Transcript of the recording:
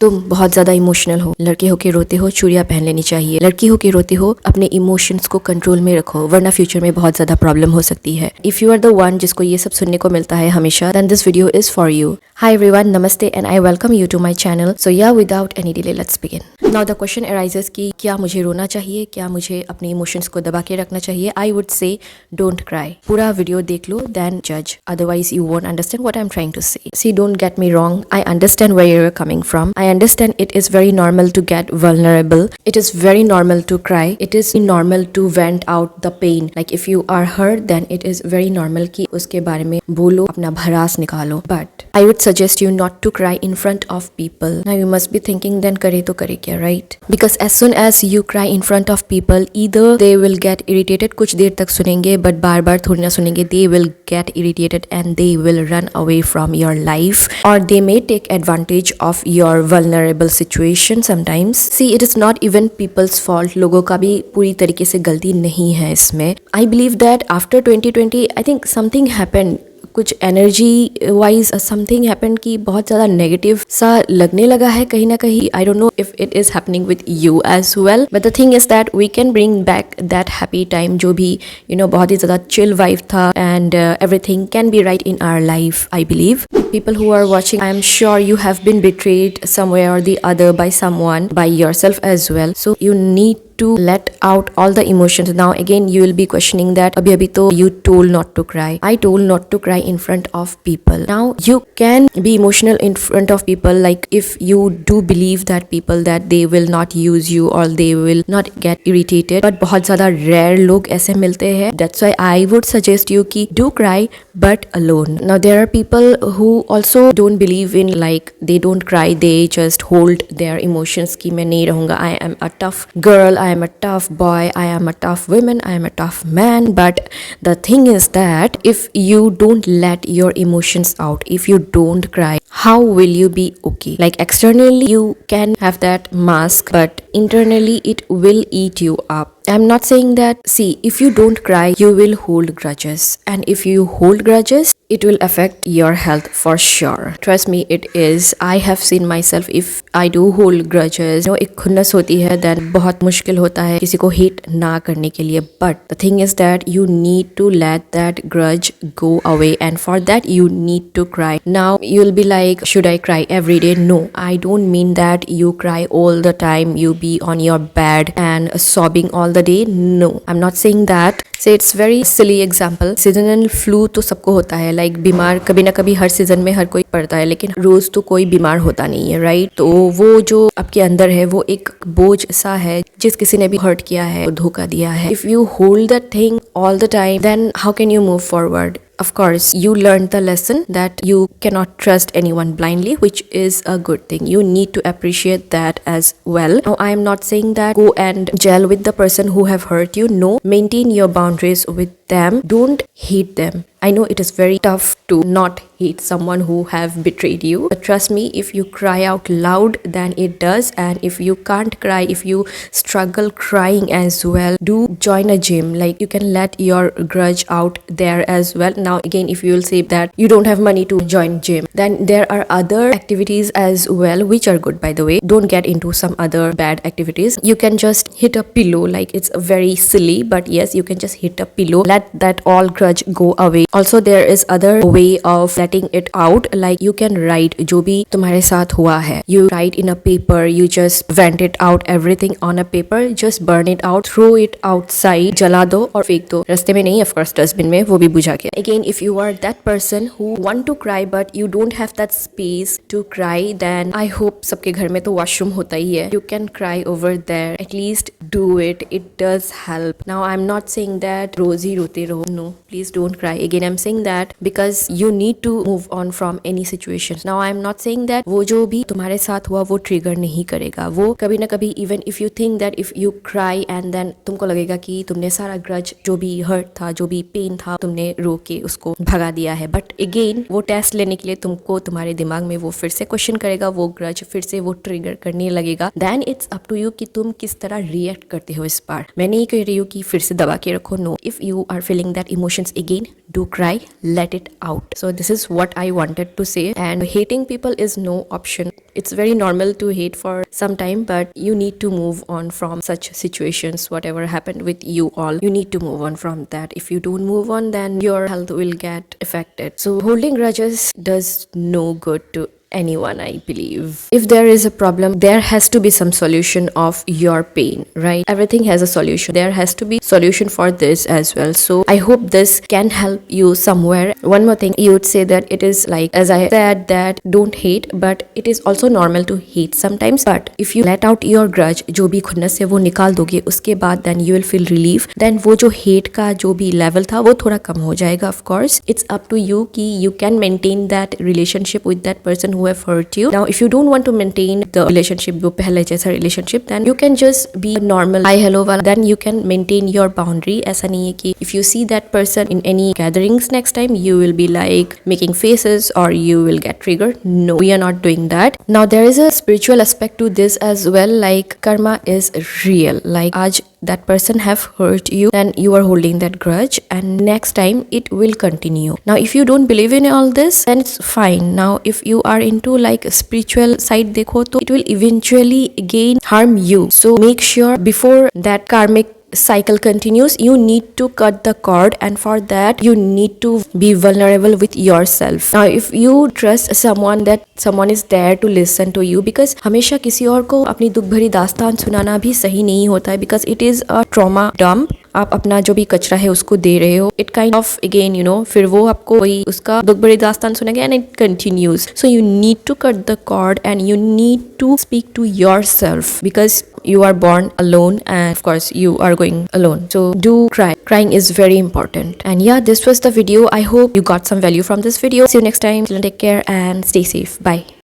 तुम बहुत ज्यादा इमोशनल हो, लड़के होके रोते हो, चूड़ियां पहन लेनी चाहिए। लड़की होके रोते हो, अपने इमोशंस को कंट्रोल में रखो, वरना फ्यूचर में बहुत ज्यादा प्रॉब्लम हो सकती है। If you are the one जिसको ये सब सुनने को मिलता है हमेशा, then this video is for you. Hi everyone, नमस्ते and I welcome you to my channel. So yeah without any delay let's begin. Now the question arises कि क्या मुझे रोना चाहिए, क्या मुझे अपने इमोशंस को दबा के रखना चाहिए? I would say don't cry. पूरा वीडियो देख लो देन जज, otherwise you won't understand what I am trying to say. See, don't get me wrong, I understand where you are coming from. I understand it is very normal to get vulnerable. It is very normal to cry. It is normal to vent out the pain. Like if you are hurt, then it is very normal कि उसके बारे में बोलो, अपना भड़ास निकालो. But I would suggest you not to cry in front of people. Now you must be thinking, then करे तो करे क्या, right? Because as soon as you cry in front of people, either they will get irritated, कुछ देर तक सुनेंगे, but बार बार थोड़ी ना सुनेंगे. They will get irritated and they will run away from your life, or they may take advantage of your vulnerable situation sometimes. See, it is not even people's fault. लोगों का भी पूरी तरीके से गलती नहीं है इसमें. I believe that after 2020, I think something happened. कुछ एनर्जी वाइज समथिंग हैपन कि बहुत ज़्यादा नेगेटिव सा लगने लगा है कहीं ना कहीं. I don't know if it is happening with you as well, but the thing is that we can bring back that happy time जो भी बहुत ही ज़्यादा चिल वाइब था, and everything can be right in our life. I believe people who are watching, I am sure you have been betrayed somewhere or the other by someone, by yourself as well. So you need to let out all the emotions. Now again you will be questioning that abhi to you told not to cry. I told not to cry in front of people. Now you can be emotional in front of people, like if you do believe that people that they will not use you or they will not get irritated, but बहुत ज़्यादा rare लोग ऐसे मिलते हैं. That's why I would suggest you कि do cry but alone. Now there are people who also don't believe in, like they don't cry, they just hold their emotions कि मैं नहीं रहूँगा, I am a tough girl, I am a tough boy, I am a tough woman, I am a tough man. But the thing is that if you don't let your emotions out, if you don't cry, how will you be okay? Like externally you can have that mask, but internally it will eat you up. I'm not saying that, see, if you don't cry, you will hold grudges. And if you hold grudges, it will affect your health for sure. Trust me, it is. I have seen myself, if I do hold grudges, एक खुन्नस होती है, then बहुत मुश्किल होता है किसी को hate ना करने के लिए. But the thing is that you need to let that grudge go away. And for that, you need to cry. Now, you'll be like, should I cry every day? No, I don't mean that you cry all the time, you be on your bed and sobbing all the day. No, I'm not saying that. Say it's very silly example. Seasonal flu तो सबको होता है, like बीमार कभी ना कभी हर season में हर कोई पड़ता है, लेकिन रोज तो कोई बीमार होता नहीं है, राइट? तो वो जो आपके अंदर है वो एक बोझ सा है, जिस किसी ने भी हर्ट किया है, धोखा दिया है. If you hold that thing all the time, then how can you move forward? Of course, you learned the lesson that you cannot trust anyone blindly, which is a good thing. You need to appreciate that as well. Now, I am not saying that go and gel with the person who have hurt you. No, maintain your boundaries with them. Don't hate them. I know it is very tough to not hate someone who have betrayed you. But trust me, if you cry out loud, then it does. And if you can't cry, if you struggle crying as well, do join a gym. Like you can let your grudge out there as well. Now again, if you will say that you don't have money to join gym, then there are other activities as well which are good, by the way. Don't get into some other bad activities. You can just hit a pillow. Like it's very silly, but yes, you can just hit a pillow. Let that all grudge go away. Also there is other way of letting it out. Like you can write जो भी तुम्हारे साथ हुआ है. You write in a paper. You just vent it out, everything on a paper. Just burn it out, throw it outside, जला दो और फेंक दो. रास्ते में नहीं, of course डस्टबिन में, वो भी बुझा के. Again, if you are that person who want to cry but you don't have that space to cry, then I hope सबके घर में तो washroom होता ही है. You can cry over there. At least do it. It does help. Now I'm not saying that रोज ही रोते रहो. No, please don't cry. Again, I'm saying that because you need to move on from any situation. Now I'm not saying that वो जो भी तुम्हारे साथ हुआ वो trigger नहीं करेगा. वो कभी ना कभी, even if you think that if you cry and then तुमको लगेगा कि तुमने सारा ग्रज, जो भी हर्ट था, जो भी पेन था, तुमने रो के उसको भगा दिया है. बट अगेन वो टेस्ट लेने के लिए तुमको तुम्हारे दिमाग में वो फिर से क्वेश्चन करेगा, वो ग्रज फिर से वो ट्रिगर करने लगेगा. Then it's up to you कि तुम किस तरह रिएक्ट करते हो इस बार. मैं नहीं कह रही हूँ कि फिर से दबा के रखो. No, if you are are feeling that emotions again, do cry, let it out. So this is what I wanted to say. And hating people is no option. It's very normal to hate for some time, but you need to move on from such situations. Whatever happened with you all, you need to move on from that. If you don't move on, then your health will get affected. So holding grudges does no good to anyone, I believe. If there is a problem, there has to be some solution of your pain, right? Everything has a solution. There has to be solution for this as well. So I hope this can help you somewhere. One more thing, you would say that it is like, as I said, that don't hate, but it is also normal to hate sometimes. But if you let out your grudge, जो भी खुन्नस से वो निकाल दोगे, उसके बाद then you will feel relief. Then वो जो hate का जो भी level था वो थोड़ा कम हो जाएगा. Of course, it's up to you कि you can maintain that relationship with that person who have hurt you. Now if you don't want to maintain the relationship, वो पहले जैसा relationship, then you can just be normal hi hello वाला. Then you can maintain your boundary. ऐसा नहीं है कि if you see that person in any gatherings next time, you will be like making faces or you will get triggered. No, we are not doing that. Now there is a spiritual aspect to this as well. Like karma is real. Like आज that person have hurt you and you are holding that grudge, and next time it will continue. Now if you don't believe in all this, then it's fine. Now if you are into like spiritual side देखो तो it will eventually again harm you. So make sure before that karmic cycle continues, you need to cut the cord, and for that you need to be vulnerable with yourself. Now if you trust someone, that someone is there to listen to you, because हमेशा किसी और को अपनी दुख भरी दास्तान सुनाना भी सही नहीं होता है, because it is a trauma dump. आप अपना जो भी कचरा है उसको दे रहे हो. इट काइंड ऑफ अगेन फिर वो आपको वही उसका दुख भरी दास्तान सुनेगा and it continues. So you need to cut the cord and you need to speak to yourself, because you are born alone and of course you are going alone. So do cry. Crying is very important. And yeah, this was the video. I hope you got some value from this video. See you next time. Take care and stay safe. Bye.